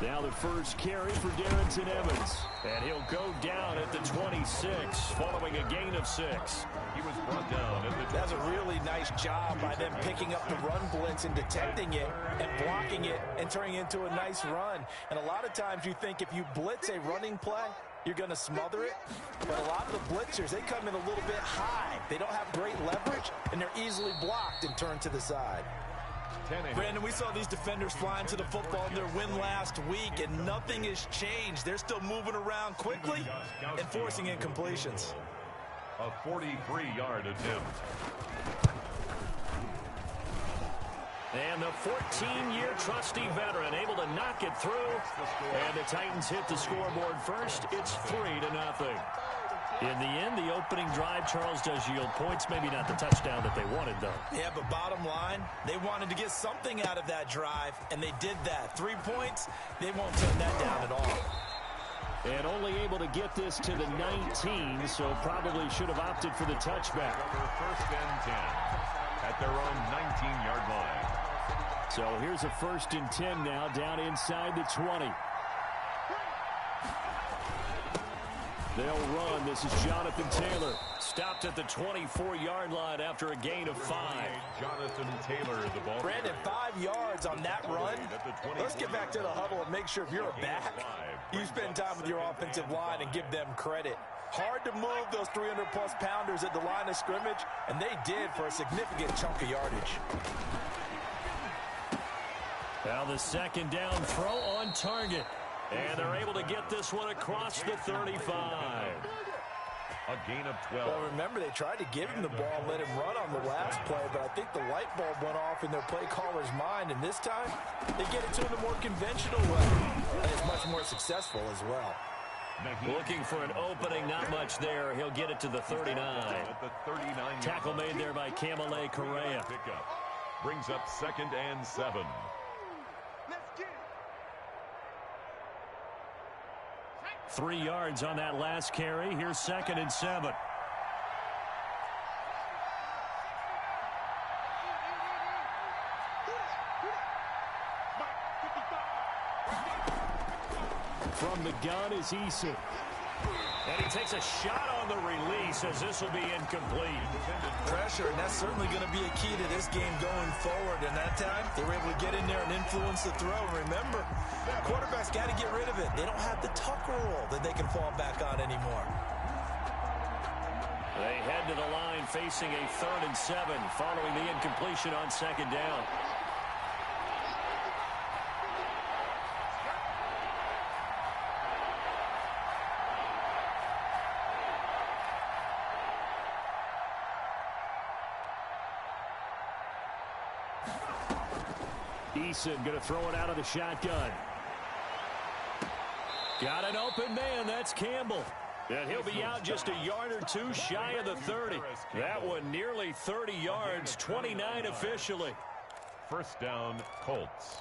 Now the first carry for Darrington Evans. And he'll go down at the 26 following a gain of 6. He was brought down at the 26. That's a really nice job by them picking up the run blitz and detecting it and blocking it and turning it into a nice run. And a lot of times you think if you blitz a running play, you're going to smother it. But a lot of the blitzers, they come in a little bit high. They don't have great leverage, and they're easily blocked and turned to the side. Brandon, we saw these defenders flying to the football in their win last week, and nothing has changed. They're still moving around quickly and forcing incompletions. A 43-yard attempt. And the 14-year trusty veteran able to knock it through. And the Titans hit the scoreboard first. It's 3-0. In the end, the opening drive, Charles, does yield points. Maybe not the touchdown that they wanted, though. Yeah, but bottom line, they wanted to get something out of that drive, and they did that. 3 points, they won't turn that down at all. And only able to get this to the 19, so probably should have opted for the touchback. First and 10 at their own 19-yard line. So here's a 1st and 10 now, down inside the 20. They'll run. This is Jonathan Taylor. Stopped at the 24-yard line after a gain of 5. Jonathan Taylor, the ball. Brandon, 5 yards on that run. Let's get back to the huddle and make sure if you're a back, you spend time with your offensive line and give them credit. Hard to move those 300-plus pounders at the line of scrimmage, and they did for a significant chunk of yardage. Now the second down throw on target. And they're able to get this one across the 35. A gain of 12. Well, remember, they tried to give him the ball and let him run on the last play, but I think the light bulb went off in their play caller's mind, and this time they get it to him the more conventional way, and it's much more successful as well. Looking for an opening, not much there. He'll get it to the 39. Tackle made there by Kamale Correa. Brings up 2nd and 7. 3 yards on that last carry. Here's 2nd and 7. From the gun is Eason. And he takes a shot on the release as this will be incomplete. Pressure, and that's certainly going to be a key to this game going forward. And that time, they were able to get in there and influence the throw. Remember, quarterbacks got to get rid of it. They don't have the tuck rule that they can fall back on anymore. They head to the line facing a 3rd and 7 following the incompletion on 2nd down. Eason going to throw it out of the shotgun. Got an open man. That's Campbell. And he'll be out just a yard or two shy of the 30. That one nearly 30 yards, 29 officially. First down, Colts.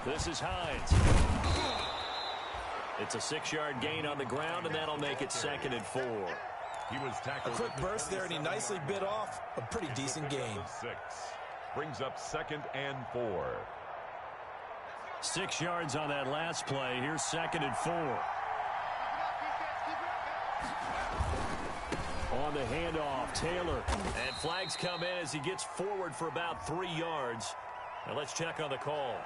This is Hines. It's a 6-yard gain on the ground, and that'll make it 2nd and 4. He was tackled. A quick burst there, and he nicely bit off a pretty decent gain. 6. Brings up 2nd and 4. 6 yards on that last play. Here's 2nd and 4. On the handoff, Taylor. And flags come in as he gets forward for about 3 yards. Now let's check on the call.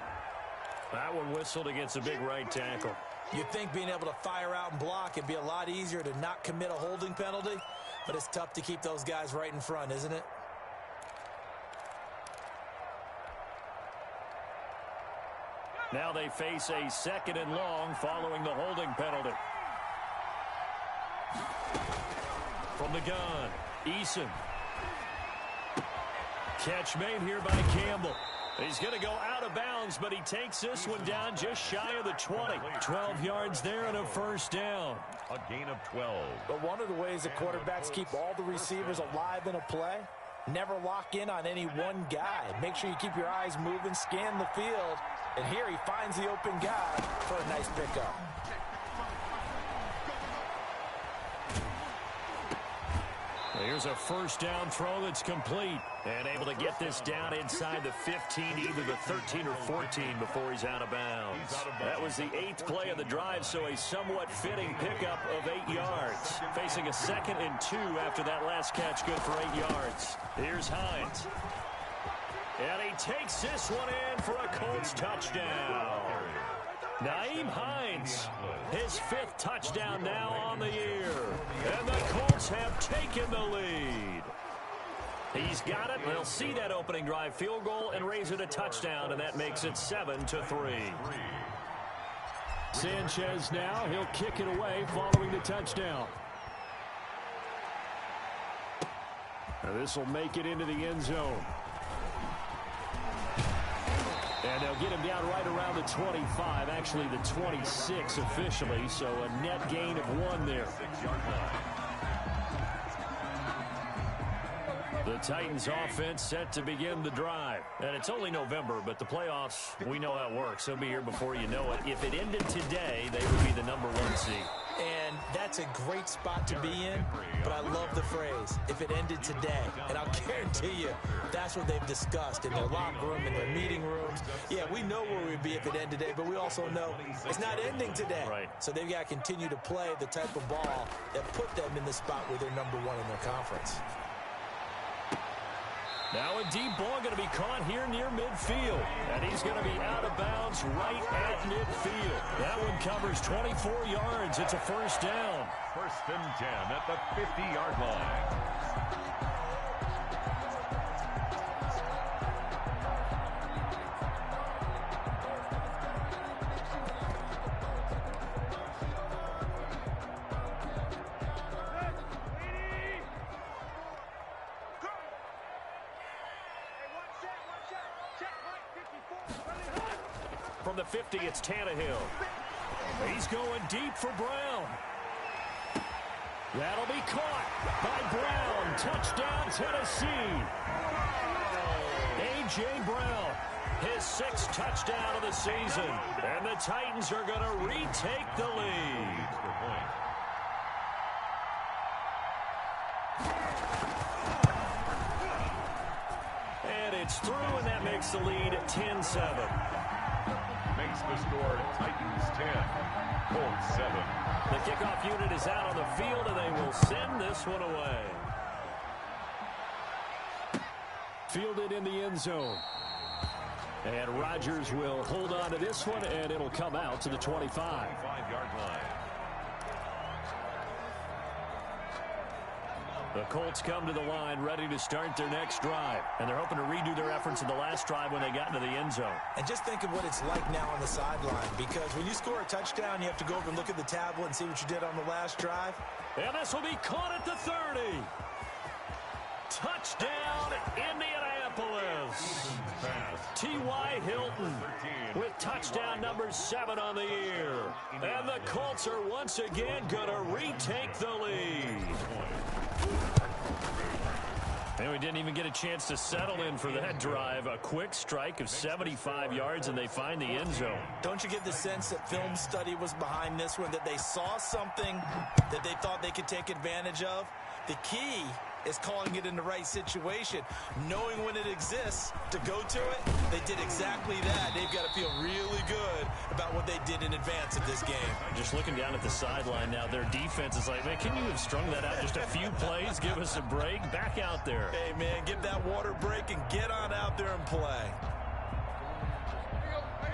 That one whistled against a big right tackle. You'd think being able to fire out and block would be a lot easier to not commit a holding penalty, but it's tough to keep those guys right in front, isn't it? Now they face a 2nd and long following the holding penalty. From the gun, Eason. Catch made here by Campbell. He's going to go out of bounds, but he takes this one down just shy of the 20. 12 yards there and a 1st down. A gain of 12. But one of the ways the quarterbacks keep all the receivers alive in a play, never lock in on any one guy. Make sure you keep your eyes moving, scan the field. And here he finds the open guy for a nice pickup. Here's a first down throw that's complete. And able to get this down inside the 15, either the 13 or 14 before he's out of bounds. That was the 8th play of the drive, so a somewhat fitting pickup of 8 yards. Facing a 2nd and 2 after that last catch, good for 8 yards. Here's Hines. And he takes this one in for a Colts touchdown. Nyheim Hines, his 5th touchdown now on the year. And the Colts have taken the lead. He's got it. They'll see that opening drive field goal and raise it a touchdown, and that makes it 7-3. Sanchez now. He'll kick it away following the touchdown. Now this will make it into the end zone. And they'll get him down right around the 25, actually the 26 officially, so a net gain of 1 there. The Titans offense set to begin the drive. And it's only November, but the playoffs, we know how it works. They'll be here before you know it. If it ended today, they would be the number 1 seed. And that's a great spot to be in, but I love the phrase, if it ended today. And I'll guarantee you, that's what they've discussed in their locker room, in their meeting rooms. Yeah, we know where we'd be if it ended today, but we also know it's not ending today. Right. So they've got to continue to play the type of ball that put them in the spot where they're number 1 in their conference. Now a deep ball going to be caught here near midfield. And he's going to be out of bounds right at midfield. That one covers 24 yards. It's a first down. 1st and 10 at the 50-yard line. From the 50, it's Tannehill. He's going deep for Brown. That'll be caught by Brown. Touchdown, Tennessee. A.J. Brown, his 6th touchdown of the season. And the Titans are going to retake the lead. And it's through, and that makes the lead 10-7. Makes the score Titans 10, Colts 7. The kickoff unit is out on the field, and they will send this one away. Fielded in the end zone. And Rodgers will hold on to this one, and it'll come out to the 25. 5-yard line. The Colts come to the line ready to start their next drive. And they're hoping to redo their efforts in the last drive when they got into the end zone. And just think of what it's like now on the sideline, because when you score a touchdown, you have to go over and look at the tablet and see what you did on the last drive. And this will be caught at the 30. Touchdown, Indianapolis. T.Y. Hilton with touchdown number 7 on the year. And the Colts are once again going to retake the lead. And we didn't even get a chance to settle in for that drive. A quick strike of 75 yards, and they find the end zone. Don't you get the sense that film study was behind this one, that they saw something that they thought they could take advantage of? The key is calling it in the right situation, knowing when it exists to go to it. They did exactly that. They've got to feel really good about what they did in advance of this game. Just looking down at the sideline now, their defense is like, man, can you have strung that out just a few plays? Give us a break. Back out there. Hey, man, give that water break and get on out there and play.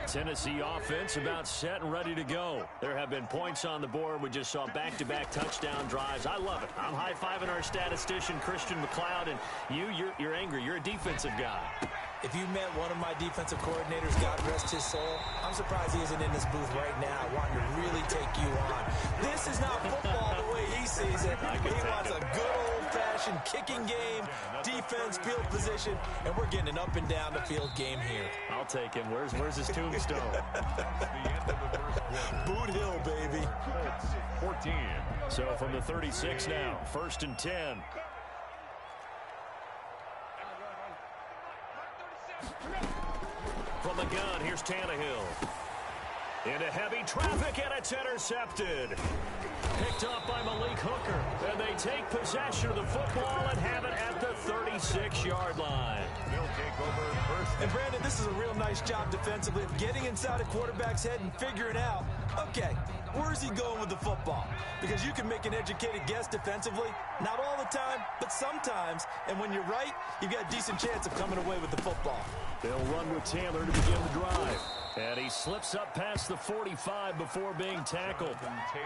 Tennessee offense about set and ready to go. There have been points on the board. We just saw back-to-back touchdown drives. I love it. I'm high-fiving our statistician, Christian McLeod, and you're angry. You're a defensive guy. If you met one of my defensive coordinators, God rest his soul, I'm surprised he isn't in this booth right now wanting to really take you on. This is not football the way he sees it. He wants a good old-fashioned kicking game, defense, field position, and we're getting an up and down the field game here. I'll take him. Where's his tombstone? Boot Hill, baby. 14. So from the 36 now, 1st and 10. From the gun, here's Tannehill. Into heavy traffic, and it's intercepted. Picked up by Malik Hooker. And they take possession of the football and have it at the 36-yard line. They'll take over first. And, Brandon, this is a real nice job defensively of getting inside a quarterback's head and figuring out, okay, where's he going with the football? Because you can make an educated guess defensively. Not all the time, but sometimes. And when you're right, you've got a decent chance of coming away with the football. They'll run with Taylor to begin the drive. And he slips up past the 45 before being tackled.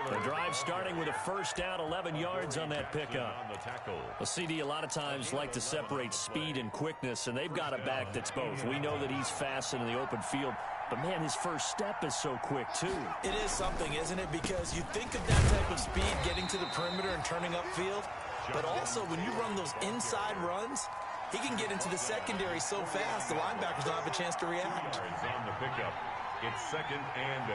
The drive starting with a first down, 11 yards on that pickup. A CD a lot of times like to separate speed and quickness, and they've got a back that's both. We know that he's fast in the open field, but, man, his first step is so quick, too. It is something, isn't it? Because you think of that type of speed getting to the perimeter and turning upfield, but also when you run those inside runs, he can get into the secondary so fast, the linebackers don't have a chance to react. On the pickup, it's 2nd and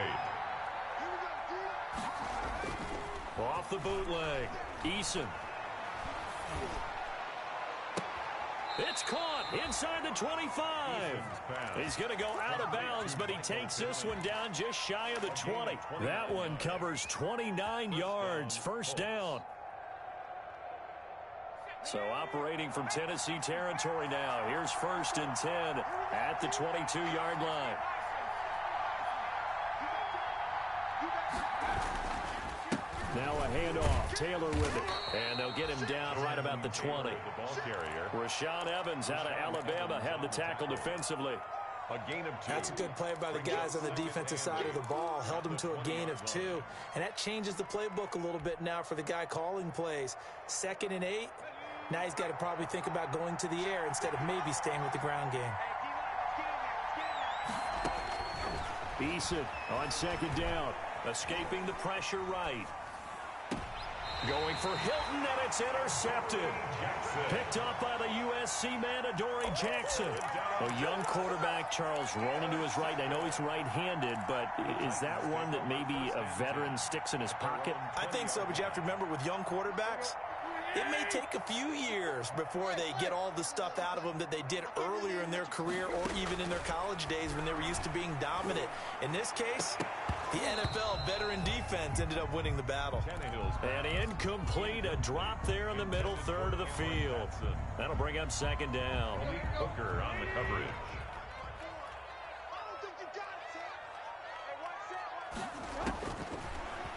8. Off the bootleg, Eason. It's caught inside the 25. He's going to go out of bounds, but he takes this one down just shy of the 20. That one covers 29 yards, first down. So operating from Tennessee territory now. Here's 1st and 10 at the 22-yard line. Now a handoff. Taylor with it. And they'll get him down right about the 20. Rashaan Evans out of Alabama had the tackle defensively. A gain of 2. That's a good play by the guys on the defensive side of the ball. Held him to a gain of 2. And that changes the playbook a little bit now for the guy calling plays. 2nd and 8. Now he's got to probably think about going to the air instead of maybe staying with the ground game. Eason on 2nd down. Escaping the pressure right. Going for Hilton, and it's intercepted. Picked up by the USC man, Adoree Jackson. A young quarterback, Charles, rolling to his right. I know he's right-handed, but is that one that maybe a veteran sticks in his pocket? I think so, but you have to remember with young quarterbacks, it may take a few years before they get all the stuff out of them that they did earlier in their career or even in their college days when they were used to being dominant. In this case, the NFL veteran defense ended up winning the battle. And incomplete, a drop there in the middle third of the field. That'll bring up 2nd down. Hooker on the coverage.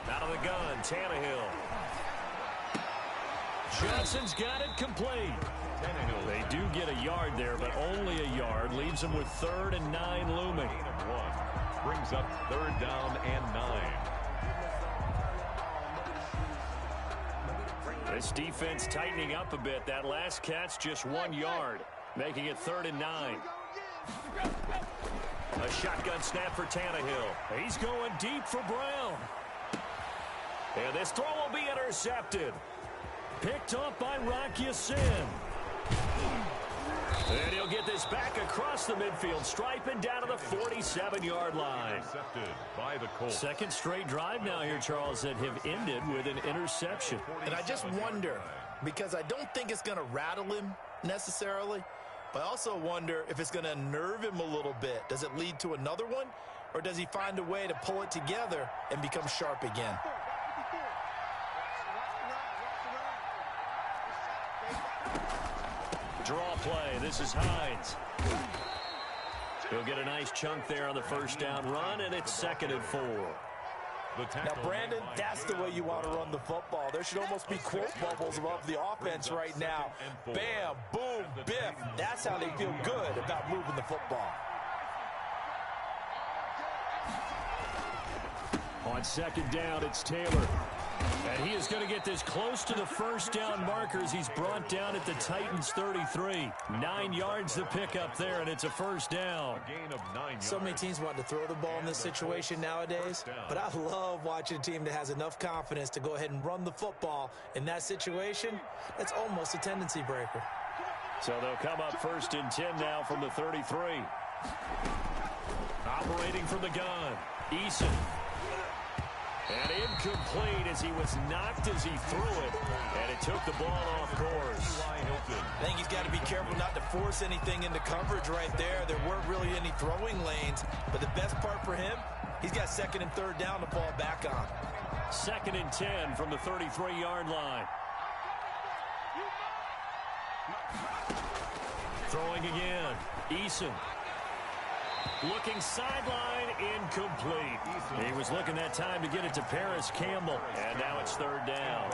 Out of the gun, Tannehill. Johnson's got it complete. They do get a yard there, but only a yard. Leaves them with 3rd and 9 looming. Brings up 3rd down and 9. This defense tightening up a bit. That last catch just 1 yard, making it 3rd and 9. A shotgun snap for Tannehill. He's going deep for Brown. And this throw will be intercepted. Picked up by Rock Ya-Sin. And he'll get this back across the midfield stripe and down to the 47-yard line. Intercepted by the Colts. 2nd straight drive now here, Charles, that have ended with an interception. And I just wonder, because I don't think it's going to rattle him necessarily, but I also wonder if it's going to unnerve him a little bit. Does it lead to another one, or does he find a way to pull it together and become sharp again? Draw play. This is Hines. He'll get a nice chunk there on the first down run, and it's 2nd and 4. Now, Brandon, that's the way you want to run the football. There should almost be quote bubbles above the offense right now. Bam, boom, biff. That's how they feel good about moving the football. On 2nd down, it's Taylor. And he is going to get this close to the first down markers. He's brought down at the Titans' 33. 9 yards to pick up there, and it's a first down. A gain of 9 yards. So many teams want to throw the ball in this situation nowadays, but I love watching a team that has enough confidence to go ahead and run the football. In that situation, that's almost a tendency breaker. So they'll come up 1st and 10 now from the 33. Operating from the gun, Eason. And incomplete as he was knocked as he threw it. And it took the ball off course. I think he's got to be careful not to force anything into coverage right there. There weren't really any throwing lanes. But the best part for him, He's got second and third down to fall back on. 2nd and 10 from the 33-yard line. Throwing again. Eason. Looking sideline, incomplete. He was looking that time to get it to Paris Campbell. And now it's 3rd down.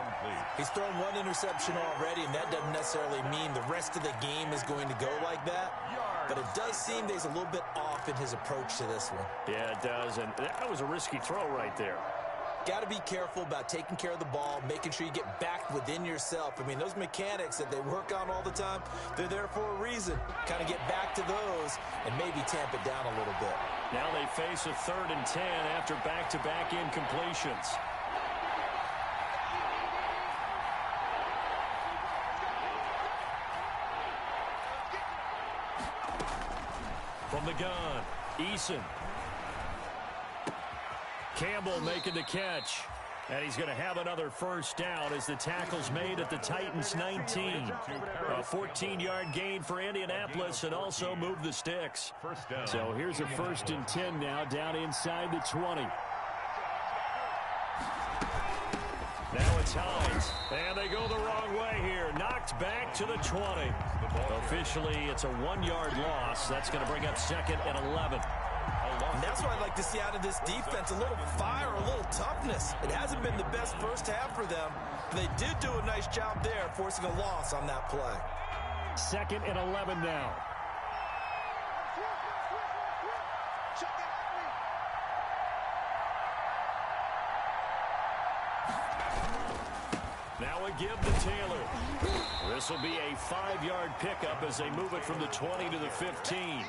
He's thrown one interception already, and that doesn't necessarily mean the rest of the game is going to go like that. But it does seem that he's a little bit off in his approach to this one. Yeah, it does. And that was a risky throw right there. Got to be careful about taking care of the ball, making sure you get back within yourself. I mean, those mechanics that they work on all the time, they're there for a reason. Kind of get back to those and maybe tamp it down a little bit. Now they face a 3rd and 10 after back-to-back incompletions. From the gun, Eason. Campbell making the catch. And he's going to have another first down as the tackle's made at the Titans' 19. A 14-yard gain for Indianapolis and also move the sticks. So here's a 1st and 10 now down inside the 20. Now it's Hines. And they go the wrong way here. Knocked back to the 20. Officially, it's a 1-yard loss. That's going to bring up 2nd and 11. And that's what I'd like to see out of this defense, a little fire, a little toughness. It hasn't been the best first half for them. But they did do a nice job there, forcing a loss on that play. 2nd and 11 now. Now a give to Taylor. This will be a 5-yard pickup as they move it from the 20 to the 15.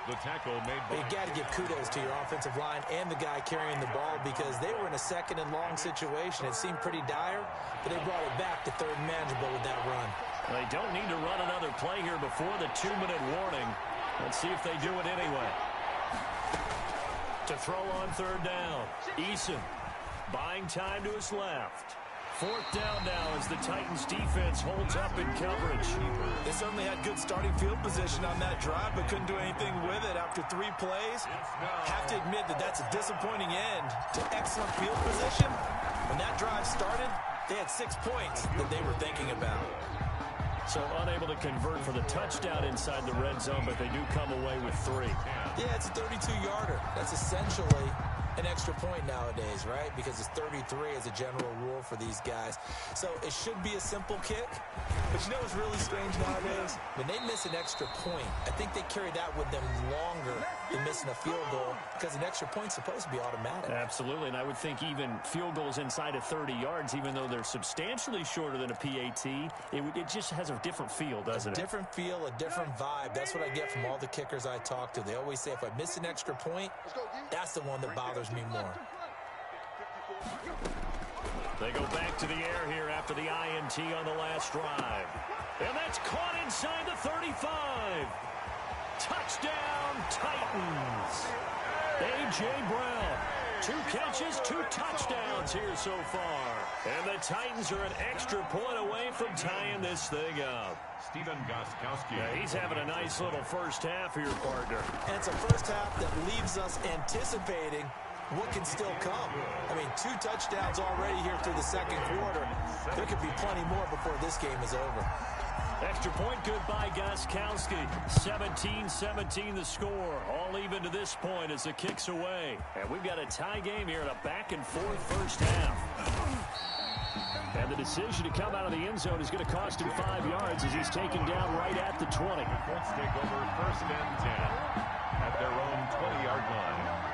The tackle made by... You got to give kudos to your offensive line and the guy carrying the ball because they were in a 2nd and long situation. It seemed pretty dire, but they brought it back to 3rd and manageable with that run. They don't need to run another play here before the 2-minute warning. Let's see if they do it anyway. To throw on 3rd down, Eason buying time to his left. 4th down now as the Titans defense holds up in coverage. They certainly had good starting field position on that drive, but couldn't do anything with it after 3 plays. Have to admit that that's a disappointing end to excellent field position. When that drive started, they had 6 points that they were thinking about. So unable to convert for the touchdown inside the red zone, but they do come away with 3. Yeah, it's a 32-yarder. That's essentially an extra point nowadays, right? Because it's 33 as a general rule for these guys. So it should be a simple kick. But you know what's really strange nowadays? When they miss an extra point, I think they carry that with them longer than missing a field goal because an extra point's supposed to be automatic. Absolutely, and I would think even field goals inside of 30 yards, even though they're substantially shorter than a PAT, it just has a different feel, doesn't it? A different feel, a different vibe. That's what I get from all the kickers I talk to. They always say if I miss an extra point, that's the one that bothers me more. They go back to the air here after the INT on the last drive. And that's caught inside the 35. Touchdown, Titans. A.J. Brown. 2 catches, 2 touchdowns here so far. And the Titans are an extra point away from tying this thing up. Stephen Gostkowski. Yeah, he's having a nice little first half here, partner. And it's a first half that leaves us anticipating what can still come. I mean, 2 touchdowns already here through the second quarter. There could be plenty more before this game is over. Extra point good by Gostkowski. 17-17 the score. All even to this point as the kick's away. And we've got a tie game here in a back-and-forth first half. And the decision to come out of the end zone is going to cost him 5 yards as he's taken down right at the 20. The Colts take over 1st and 10 at their own 20-yard line.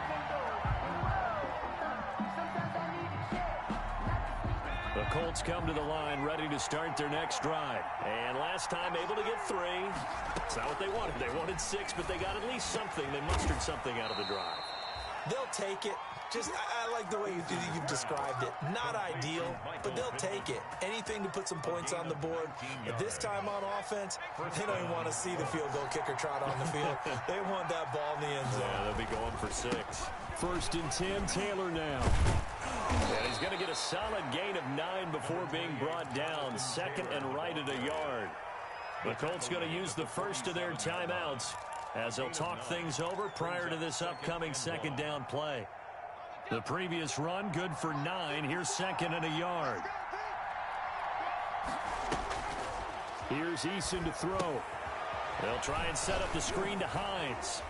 The Colts come to the line ready to start their next drive. And last time able to get 3. It's not what they wanted. They wanted 6, but they got at least something. They mustered something out of the drive. They'll take it. I like the way you've described it. Not ideal, but they'll take it. Anything to put some points on the board. But this time on offense, they don't even want to see the field goal kicker trot on the field. They want that ball in the end zone. Yeah, they'll be going for 6. 1st and 10, Taylor now. And he's going to get a solid gain of 9 before being brought down. 2nd and right at a yard. The Colts going to use the first of their timeouts as they'll talk things over prior to this upcoming 2nd down play. The previous run, good for 9. Here's second and a yard. Here's Eason to throw. They'll try and set up the screen to Hines.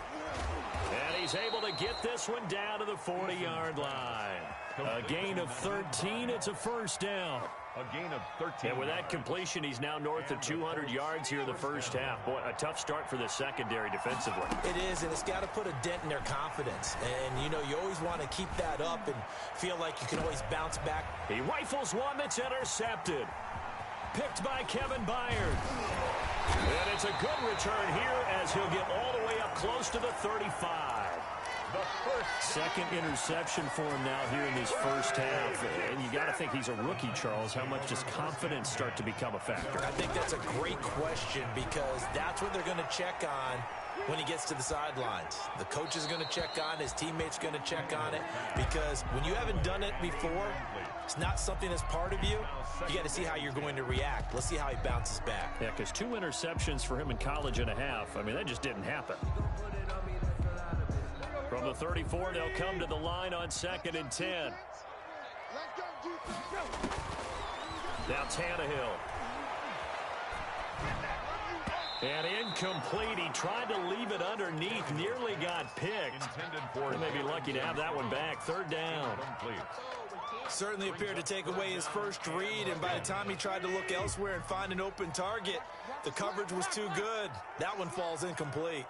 And he's able to get this one down to the 40-yard line. A gain of 13. It's a first down. A gain of 13. And with that completion, he's now north of 200 yards here in the first half. Boy, a tough start for the secondary defensively. It is, and it's got to put a dent in their confidence. And, you know, you always want to keep that up and feel like you can always bounce back. He rifles one that's intercepted. Picked by Kevin Byard. And it's a good return here as he'll get all the way up close to the 35. Second interception for him now here in this first half. And you got to think he's a rookie, Charles. How much does confidence start to become a factor? I think that's a great question because that's what they're going to check on when he gets to the sidelines. The coach is going to check on it. His teammates going to check on it because when you haven't done it before, it's not something that's part of you. You got to see how you're going to react. Let's see how he bounces back. Yeah, because 2 interceptions for him in college and a half. I mean, that just didn't happen. From the 34, they'll come to the line on 2nd and 10. Now Tannehill. And incomplete. He tried to leave it underneath. Nearly got picked. They may be lucky to have that one back. 3rd down. Certainly appeared to take away his first read, and by the time he tried to look elsewhere and find an open target, the coverage was too good. That one falls incomplete.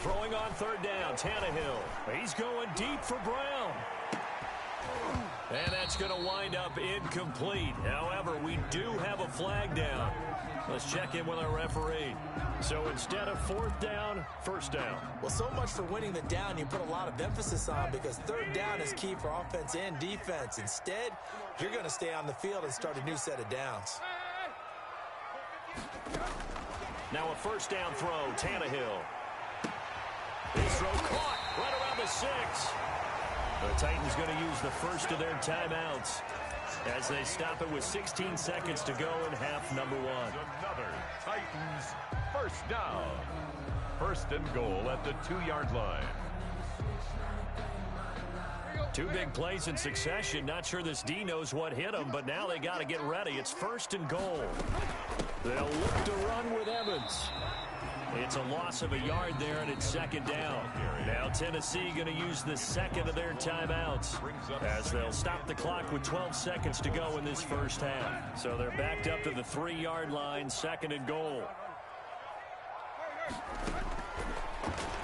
Throwing on 3rd down, Tannehill. He's going deep for Brown. And that's going to wind up incomplete. However, we do have a flag down. Let's check in with our referee. So instead of 4th down, 1st down. Well, so much for winning the down you put a lot of emphasis on because 3rd down is key for offense and defense. Instead, you're going to stay on the field and start a new set of downs. Now a 1st down throw, Tannehill. His throw caught right around the 6. The Titans going to use the first of their timeouts as they stop it with 16 seconds to go in half number 1. Another Titans first down. 1st and goal at the 2-yard line. 2 big plays in succession. Not sure this D knows what hit him, but now they got to get ready. It's 1st and goal. They'll look to run with Evans. It's a loss of a yard there, and it's 2nd down. Now Tennessee going to use the 2nd of their timeouts as they'll stop the clock with 12 seconds to go in this first half. So they're backed up to the 3-yard line, 2nd and goal.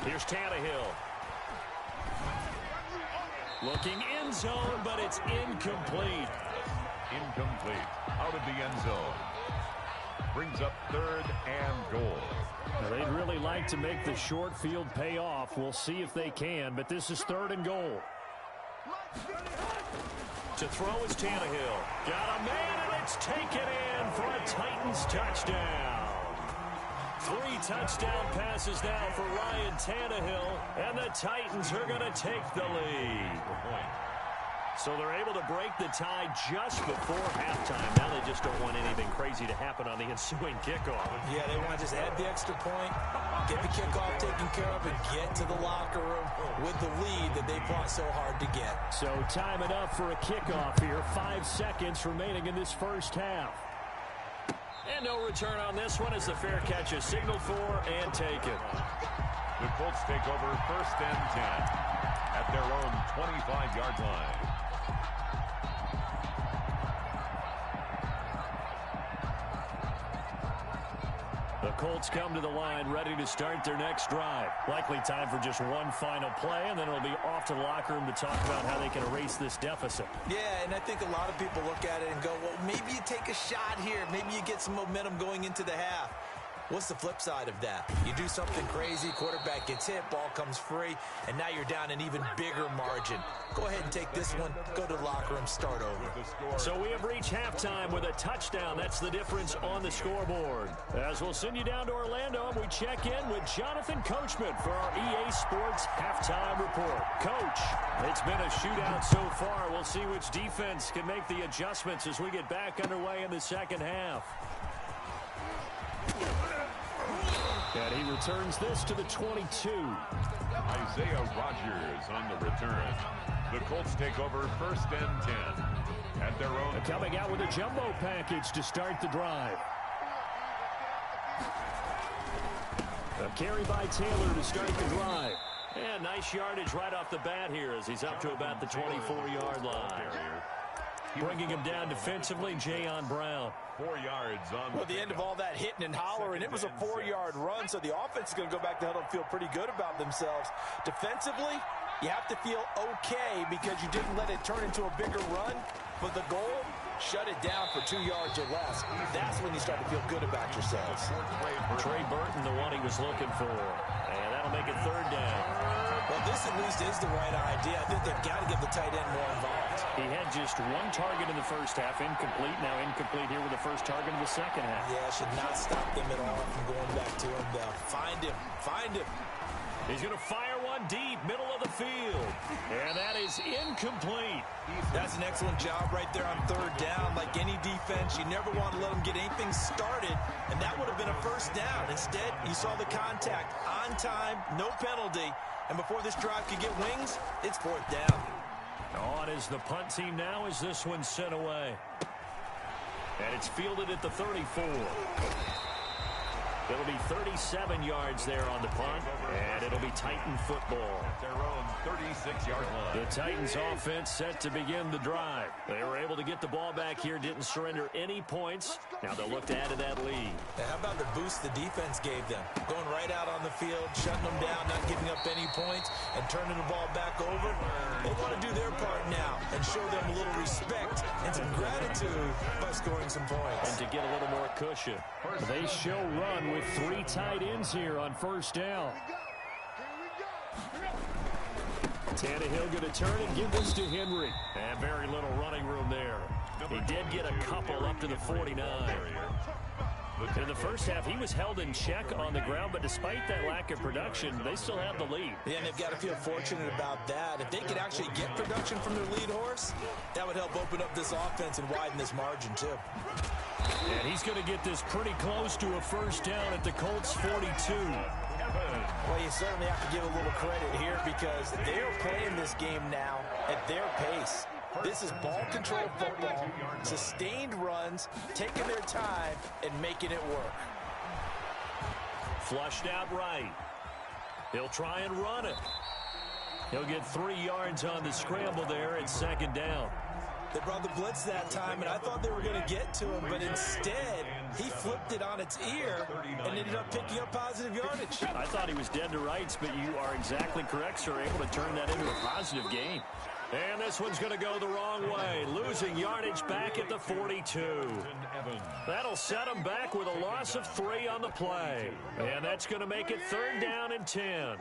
Here's Tannehill. Looking end zone, but it's incomplete. Incomplete. Out of the end zone. Brings up 3rd and goal. Now, they'd really like to make the short field pay off. We'll see if they can, but this is 3rd and goal. To throw is Tannehill. Got a man, and it's taken in for a Titans touchdown. 3 touchdown passes now for Ryan Tannehill, and the Titans are going to take the lead. So they're able to break the tie just before halftime. Now they just don't want anything crazy to happen on the ensuing kickoff. Yeah, they want to just add the extra point, get the kickoff taken care of, and get to the locker room with the lead that they fought so hard to get. So time enough for a kickoff here. 5 seconds remaining in this first half. And no return on this one as the fair catch is signaled for and taken. The Colts take over 1st and 10 at their own 25-yard line. The Colts come to the line ready to start their next drive. Likely time for just one final play, and then it'll be off to the locker room to talk about how they can erase this deficit. Yeah, and I think a lot of people look at it and go, well, maybe you take a shot here. Maybe you get some momentum going into the half. What's the flip side of that? You do something crazy, quarterback gets hit, ball comes free, and now you're down an even bigger margin. Go ahead and take this one, go to the locker room, start over. So we have reached halftime with a touchdown. That's the difference on the scoreboard. As we'll send you down to Orlando, and we check in with Jonathan Coachman for our EA Sports Halftime Report. Coach, it's been a shootout so far. We'll see which defense can make the adjustments as we get back underway in the second half. And he returns this to the 22. Isaiah Rodgers on the return. The Colts take over 1st and 10 at their own. Coming out with a jumbo package to start the drive. A carry by Taylor to start the drive. And nice yardage right off the bat here as he's up to about the 24-yard line. Bringing him down defensively, Jayon Brown. 4 yards on the end of all that hitting and hollering. It was a 4-yard run, so the offense is going to go back to huddle and feel pretty good about themselves. Defensively, you have to feel okay because you didn't let it turn into a bigger run. But the goal, shut it down for 2 yards or less. That's when you start to feel good about yourselves. Trey Burton, the one he was looking for. And that'll make it 3rd down. Well, this at least is the right idea. I think they've got to get the tight end more involved. He had just 1 target in the first half, incomplete. Now incomplete here with the first target in the second half. Yeah, should not stop them at all from going back to him. Find him. Find him. He's going to fire one deep, middle of the field. And that is incomplete. That's an excellent job right there on 3rd down. Like any defense, you never want to let them get anything started, and that would have been a 1st down. Instead, you saw the contact on time, no penalty, and before this drive could get wings, it's 4th down. On is the punt team now as this one's sent away. And it's fielded at the 34. It'll be 37 yards there on the punt, and it'll be Titan football. At their own 36-yard line. The Titans offense set to begin the drive. They were able to get the ball back here, didn't surrender any points. Now they'll look to add to that lead. Now, how about the boost the defense gave them? Going right out on the field, shutting them down, not giving up any points, and turning the ball back over. They want to do their part now and show them a little respect and some gratitude by scoring some points. And to get a little more cushion. They show run with 3 tight ends here on 1st down. Tannehill going to turn and give this to Henry. And very little running room there. He did get a couple up to the 49. In the first half, he was held in check on the ground, but despite that lack of production, they still have the lead. Yeah, and they've got to feel fortunate about that. If they could actually get production from their lead horse, that would help open up this offense and widen this margin, too. And he's going to get this pretty close to a 1st down at the Colts 42. Well, you certainly have to give a little credit here because they're playing this game now at their pace. This is ball control football, sustained runs, taking their time, and making it work. Flushed out right. He'll try and run it. He'll get 3 yards on the scramble there at 2nd down. They brought the blitz that time, and I thought they were going to get to him, but instead, he flipped it on its ear and ended up picking up positive yardage. I thought he was dead to rights, but you are exactly correct, sir, able to turn that into a positive gain. And this one's going to go the wrong way, losing yardage back at the 42. That'll set him back with a loss of 3 on the play. And that's going to make it 3rd down and 10.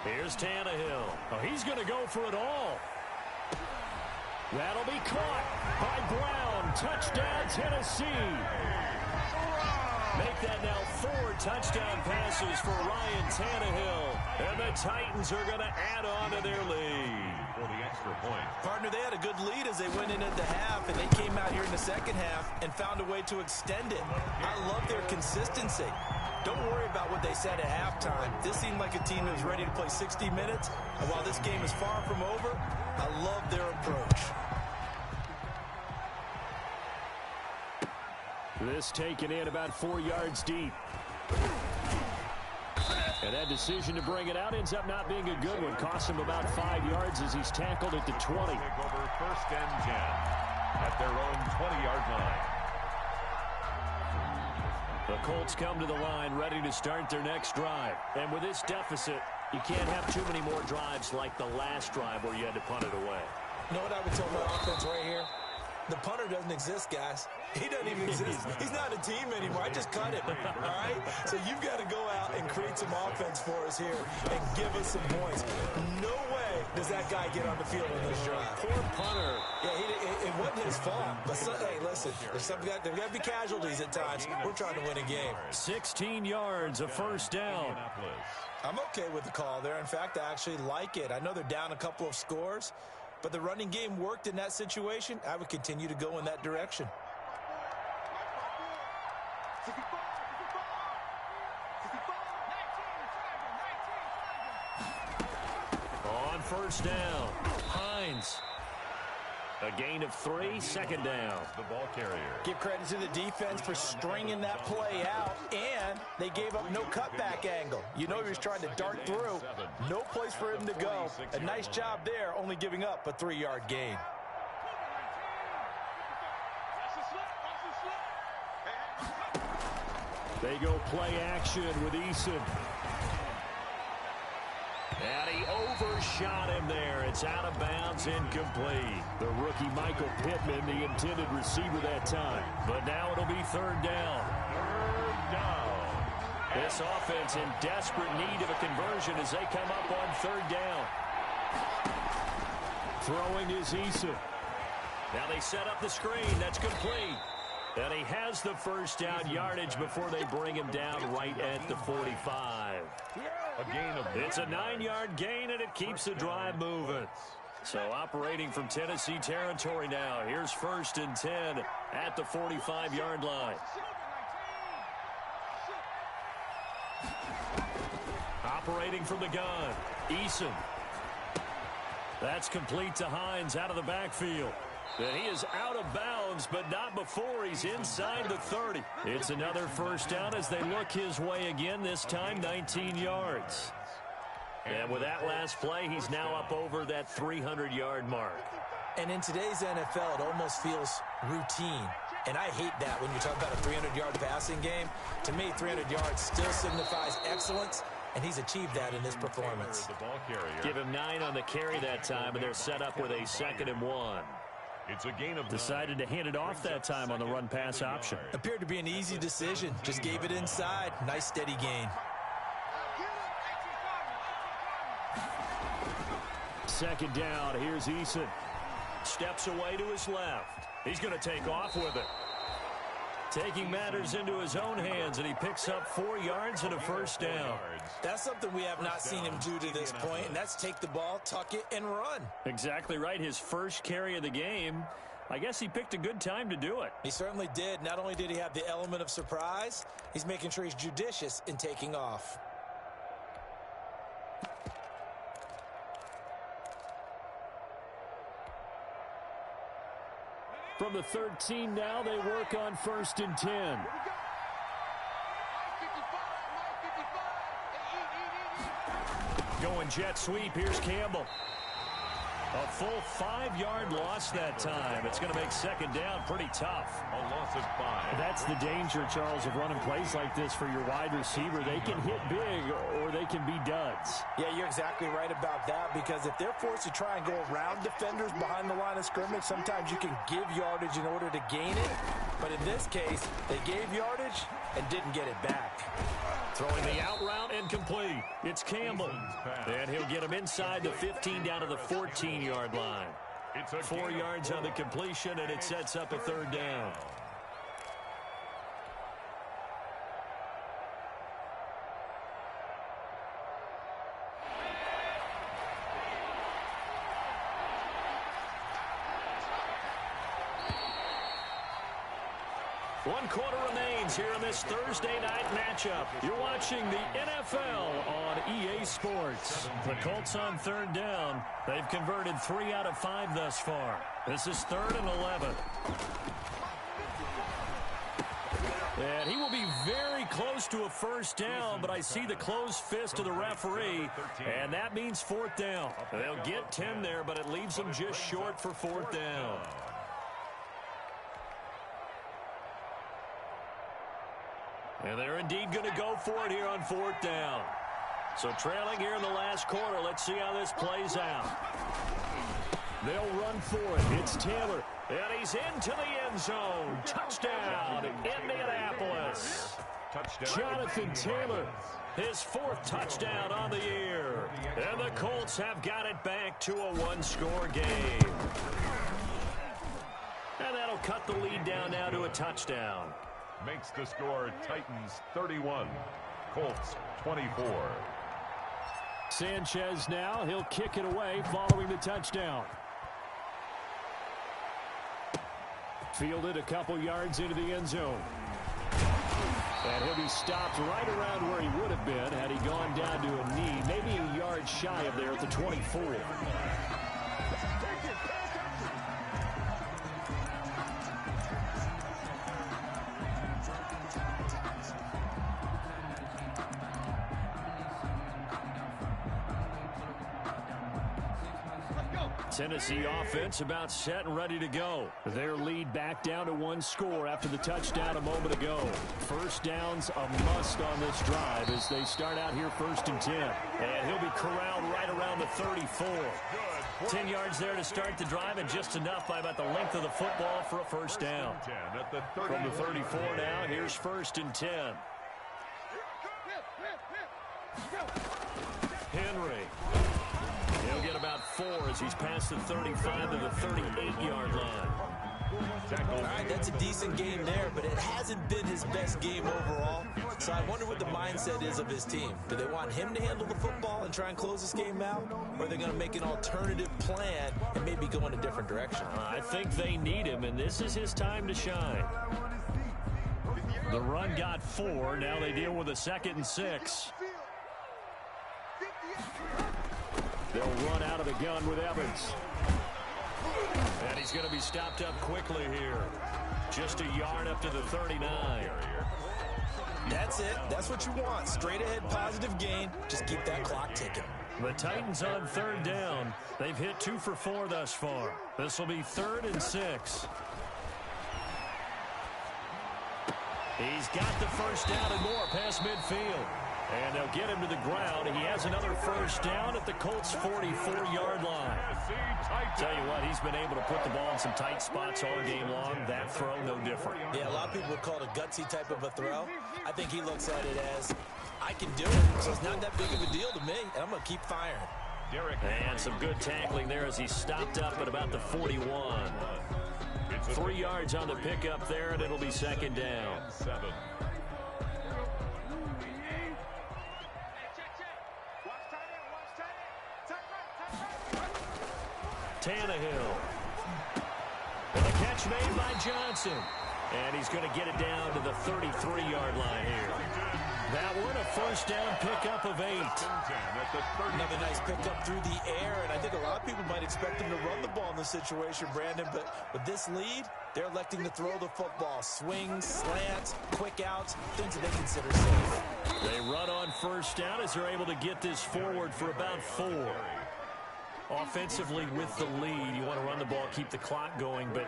Here's Tannehill. Oh, he's going to go for it all. That'll be caught by Brown. Touchdown, Tennessee. Make that now 4 touchdown passes for Ryan Tannehill. And the Titans are going to add on to their lead. For the extra point. Partner, they had a good lead as they went in at the half, and they came out here in the second half and found a way to extend it. I love their consistency. Don't worry about what they said at halftime. This seemed like a team that was ready to play 60 minutes. And while this game is far from over, I love their approach. This taken in about 4 yards deep. And that decision to bring it out ends up not being a good one. Cost him about 5 yards as he's tackled at the 20. Take over 1st and 10 at their own 20-yard line. The Colts come to the line ready to start their next drive. And with this deficit, you can't have too many more drives like the last drive where you had to punt it away. You know what I would tell my offense right here? The punter doesn't exist, guys. He doesn't even exist. He's not a team anymore. I just cut him, all right? So you've got to go out and create some offense for us here and give us some points. No way does that guy get on the field in this drive. Poor punter. Yeah, it wasn't his fault. But, hey, listen, there's got to be casualties at times. We're trying to win a game. 16 yards, a 1st down. I'm okay with the call there. In fact, I actually like it. I know they're down a couple of scores, but the running game worked in that situation. I would continue to go in that direction. On first down, Hines. A gain of 3, second down. The ball carrier. Give credit to the defense for stringing that play out, and they gave up no cutback angle. You know he was trying to dart through. No place for him to go. A nice job there, only giving up a 3-yard gain. They go play action with Eason. And he overshot him there. It's out of bounds, incomplete. The rookie Michael Pittman, the intended receiver that time. But now it'll be third down. Third down. This offense in desperate need of a conversion as they come up on third down. Throwing is Eason. Now they set up the screen. That's complete. And he has the first down yardage before they bring him down right at the 45. A gain of It's a 9-yard gain, and it keeps the drive moving. So operating from Tennessee territory now. Here's first and 10 at the 45-yard line. Operating from the gun, Eason. That's complete to Hines out of the backfield. And he is out of bounds, but not before he's inside the 30. It's another first down as they look his way again, this time 19 yards. And with that last play, he's now up over that 300-yard mark. And in today's NFL, it almost feels routine. And I hate that when you talk about a 300-yard passing game. To me, 300 yards still signifies excellence, and he's achieved that in his performance. The ball carrier. Give him 9 on the carry that time, and they're set up with a 2nd and 1. It's a gain of Decided to hand it off that time on the run-pass option. Appeared to be an easy decision. Just gave it inside. Nice, steady gain. Second down, here's Eason. Steps away to his left. He's going to take off with it. Taking matters into his own hands, and he picks up 4 yards and a first down. That's something we have not seen him do to this point, and that's take the ball, tuck it, and run. Exactly right. His first carry of the game. I guess he picked a good time to do it. He certainly did. Not only did he have the element of surprise, he's making sure he's judicious in taking off. From the 13 now, they work on first and 10. Going jet sweep. Here's Campbell. A full 5-yard loss that time. It's going to make second down pretty tough. A loss of 5. That's the danger, Charles, of running plays like this for your wide receiver. They can hit big or they can be duds. Yeah, you're exactly right about that, because if they're forced to try and go around defenders behind the line of scrimmage, sometimes you can give yardage in order to gain it. But in this case, they gave yardage and didn't get it back. Throwing the out route incomplete. It's Campbell. And he'll get him inside the 15 down to the 14-yard line. It's a 4 yards on the completion, and it sets up a third down. One quarter remains here in this Thursday night matchup. You're watching the NFL on EA Sports. The Colts on third down. They've converted 3 out of 5 thus far. This is 3rd and 11. And he will be very close to a first down, but I see the closed fist of the referee, and that means 4th down. They'll get 10 there, but it leaves them just short for 4th down. And they're indeed going to go for it here on 4th down. So trailing here in the last quarter. Let's see how this plays out. They'll run for it. It's Taylor. And he's into the end zone. Touchdown, Indianapolis. Jonathan Taylor, his 4th touchdown on the year. And the Colts have got it back to a 1-score game. And that'll cut the lead down now to a touchdown. Makes the score Titans 31, Colts 24. Sanchez now, he'll kick it away following the touchdown. Fielded a couple yards into the end zone. And he'll be stopped right around where he would have been had he gone down to a knee, maybe a yard shy of there at the 24. Tennessee offense about set and ready to go. Their lead back down to one score after the touchdown a moment ago. First down's a must on this drive as they start out here 1st and 10. And he'll be corralled right around the 34. 10 yards there to start the drive, and just enough by about the length of the football for a first down. From the 34 now, here's 1st and 10. Henry. He'll get about 4 as he's past the 35 to the 38-yard line. All right, that's a decent game there, but it hasn't been his best game overall. So I wonder what the mindset is of his team. Do they want him to handle the football and try and close this game out? Or are they going to make an alternative plan and maybe go in a different direction? I think they need him, and this is his time to shine. The run got 4. Now they deal with a 2nd and 6. They'll run out of the gun with Evans. And he's going to be stopped up quickly here. Just a yard up to the 39. That's it. That's what you want. Straight ahead positive gain. Just keep that clock ticking. The Titans on 3rd down. They've hit 2 for 4 thus far. This will be 3rd and 6. He's got the first down and more past midfield. And they'll get him to the ground. He has another first down at the Colts' 44-yard line. Tell you what, he's been able to put the ball in some tight spots all game long. That throw, no different. Yeah, a lot of people would call it a gutsy type of a throw. I think he looks at it as, I can do it, so it's not that big of a deal to me, and I'm going to keep firing. And some good tackling there as he stopped up at about the 41. 3 yards on the pickup there, and it'll be 2nd down. Tannehill. And the catch made by Johnson. And he's going to get it down to the 33-yard line here. That one, a first down pickup of 8. Another nice pickup through the air, and I think a lot of people might expect him to run the ball in this situation, Brandon, but with this lead, they're electing to throw the football. Swings, slants, quick outs, things that they consider safe. They run on first down as they're able to get this forward for about 4. Offensively with the lead, you want to run the ball, keep the clock going, but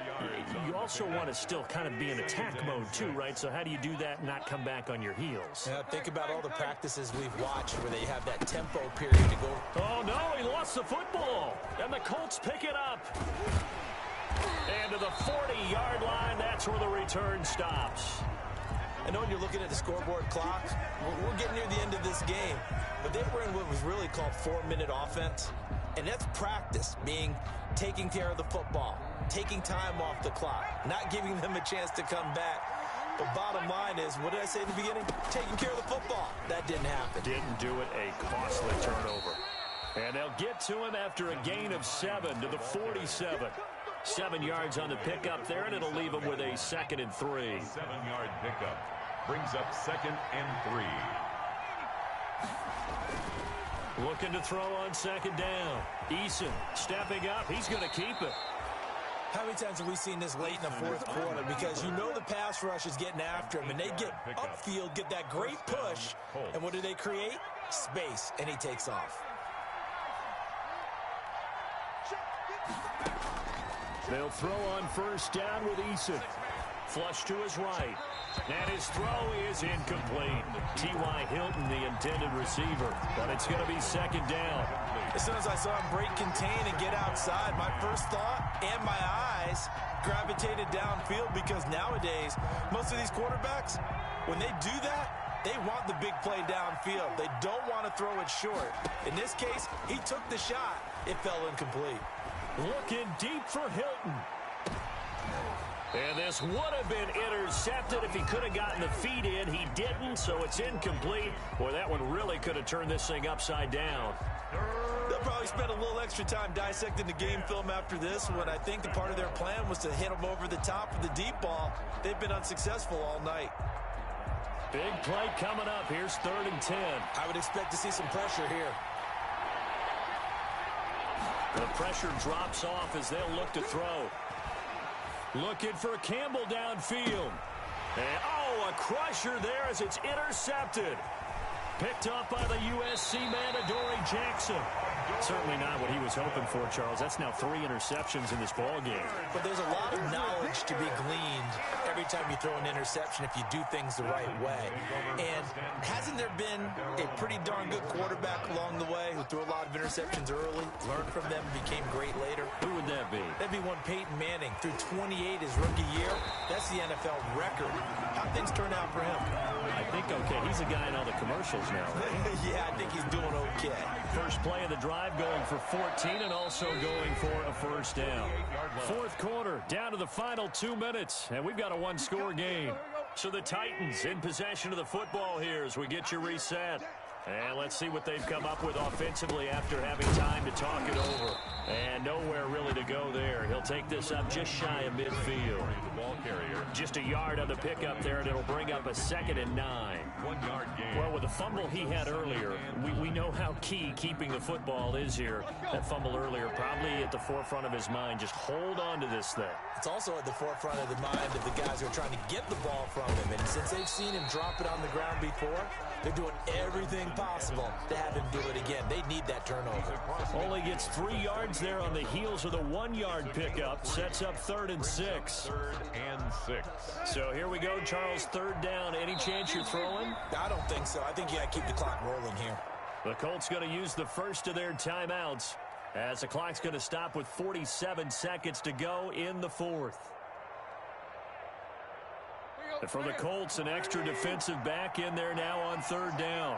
you also want to still kind of be in attack mode too, right? So how do you do that and not come back on your heels? Yeah, think about all the practices we've watched where they have that tempo period to go. Oh, no, he lost the football, and the Colts pick it up. And to the 40-yard line, that's where the return stops. I know when you're looking at the scoreboard clock, we're getting near the end of this game, but they were in what was really called 4-minute offense. And that's practice, meaning taking care of the football, taking time off the clock, not giving them a chance to come back. But bottom line is, what did I say in the beginning? Taking care of the football. That didn't happen. Didn't do it, a costly turnover. And they'll get to him after a gain of 7 to the 47. 7 yards on the pickup there, and it'll leave him with a 2nd and 3. 7-yard pickup brings up 2nd and 3. Looking to throw on 2nd down. Eason stepping up. He's going to keep it. How many times have we seen this late in the 4th quarter? Because you know the pass rush is getting after him, and they get upfield, get that great push, and what do they create? Space, and he takes off. They'll throw on first down with Eason. Flush to his right. And his throw is incomplete. T.Y. Hilton, the intended receiver. But it's going to be 2nd down. As soon as I saw him break contain and get outside, my first thought and my eyes gravitated downfield, because nowadays, most of these quarterbacks, when they do that, they want the big play downfield. They don't want to throw it short. In this case, he took the shot. It fell incomplete. Looking deep for Hilton. And this would have been intercepted if he could have gotten the feet in. He didn't, so it's incomplete. Boy, that one really could have turned this thing upside down. They'll probably spend a little extra time dissecting the game film after this one. I think the part of their plan was to hit them over the top of the deep ball. They've been unsuccessful all night. Big play coming up. Here's 3rd and 10. I would expect to see some pressure here. The pressure drops off as they'll look to throw. Looking for Campbell downfield. And, a crusher there as it's intercepted. Picked up by the USC man, Adoree Jackson. Certainly not what he was hoping for, Charles. That's now 3 interceptions in this ball game. But there's a lot of knowledge to be gleaned every time you throw an interception if you do things the right way. And hasn't there been a pretty darn good quarterback along the way who threw a lot of interceptions early, learned from them, and became great later? Who would that be? That'd be one Peyton Manning. Threw 28 his rookie year. That's the NFL record. How'd things turn out for him? I think okay. He's a guy in all the commercials now, right? Yeah, I think he's doing okay. First play of the drive going for 14 and also going for a first down. 4th quarter, down to the final 2 minutes, and we've got a 1-score game. So the Titans in possession of the football here as we get you reset. And let's see what they've come up with offensively after having time to talk it over. And nowhere really to go there. He'll take this up just shy of midfield. Just a yard on the pickup there, and it'll bring up a 2nd and 9. 1-yard gain. Well, with the fumble he had earlier, we know how key keeping the football is here. That fumble earlier probably at the forefront of his mind. Just hold on to this thing. It's also at the forefront of the mind of the guys who are trying to get the ball from him. And since they've seen him drop it on the ground before, they're doing everything possible to have him do it again. They need that turnover. Only gets 3 yards there on the heels of the 1-yard pickup. Sets up 3rd and 6. 3rd and 6. So here we go, Charles. 3rd down. Any chance you're throwing? I don't think so. I think you got to keep the clock rolling here. The Colts going to use the first of their timeouts as the clock's going to stop with 47 seconds to go in the 4th. And for the Colts, an extra defensive back in there now on 3rd down.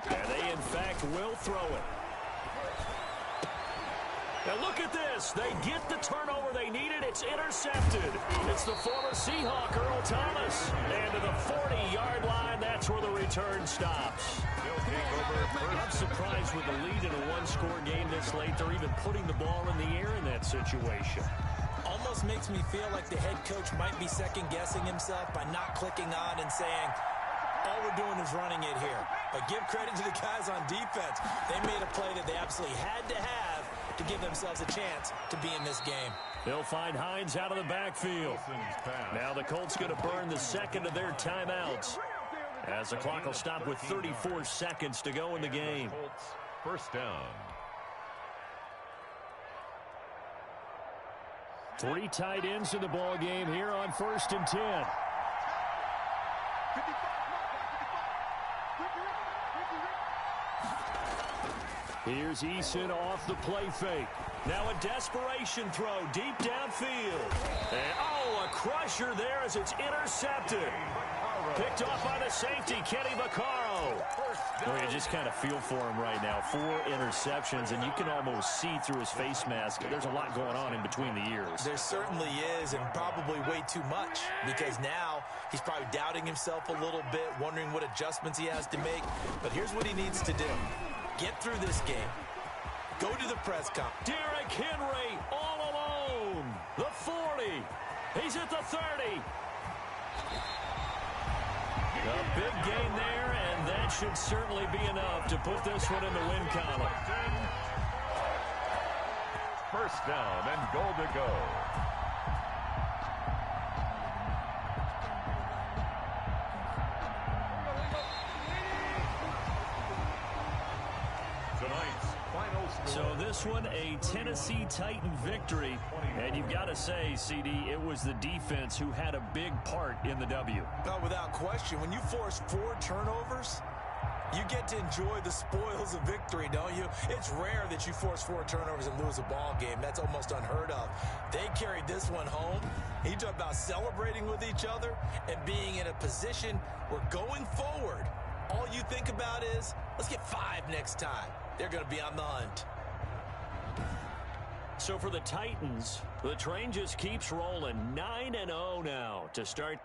And they, in fact, will throw it. Now look at this. They get the turnover they needed. It's intercepted. It's the former Seahawk, Earl Thomas. And to the 40-yard line, that's where the return stops. I'm surprised with the lead in a 1-score game this late. They're even putting the ball in the air in that situation. Almost makes me feel like the head coach might be second-guessing himself by not clicking on and saying, all we're doing is running it here. But give credit to the guys on defense. They made a play that they absolutely had to have to give themselves a chance to be in this game. They'll find Hines out of the backfield. Now the Colts going to burn the 2nd of their timeouts as the clock will stop with 34 seconds to go in the game. First down. 3 tight ends in the ball game here on 1st and 10. Here's Eason off the play fake. Now a desperation throw deep downfield. And, a crusher there as it's intercepted. Picked off by the safety, Kenny Vaccaro. Well, you just kind of feel for him right now. 4 interceptions, and you can almost see through his face mask. There's a lot going on in between the ears. There certainly is, and probably way too much, because now he's probably doubting himself a little bit, wondering what adjustments he has to make. But here's what he needs to do. Get through this game. Go to the press conference. Derrick Henry all alone. The 40. He's at the 30. A big gain there, and that should certainly be enough to put this one in the win column. First down and goal to go. So this one, a Tennessee Titan victory. And you've got to say, CD, it was the defense who had a big part in the W. No, without question. When you force 4 turnovers, you get to enjoy the spoils of victory, don't you? It's rare that you force 4 turnovers and lose a ball game. That's almost unheard of. They carried this one home. You talk about celebrating with each other and being in a position where going forward, all you think about is, let's get 5 next time. They're going to be on the hunt. So for the Titans, the train just keeps rolling. 9-0 now to start.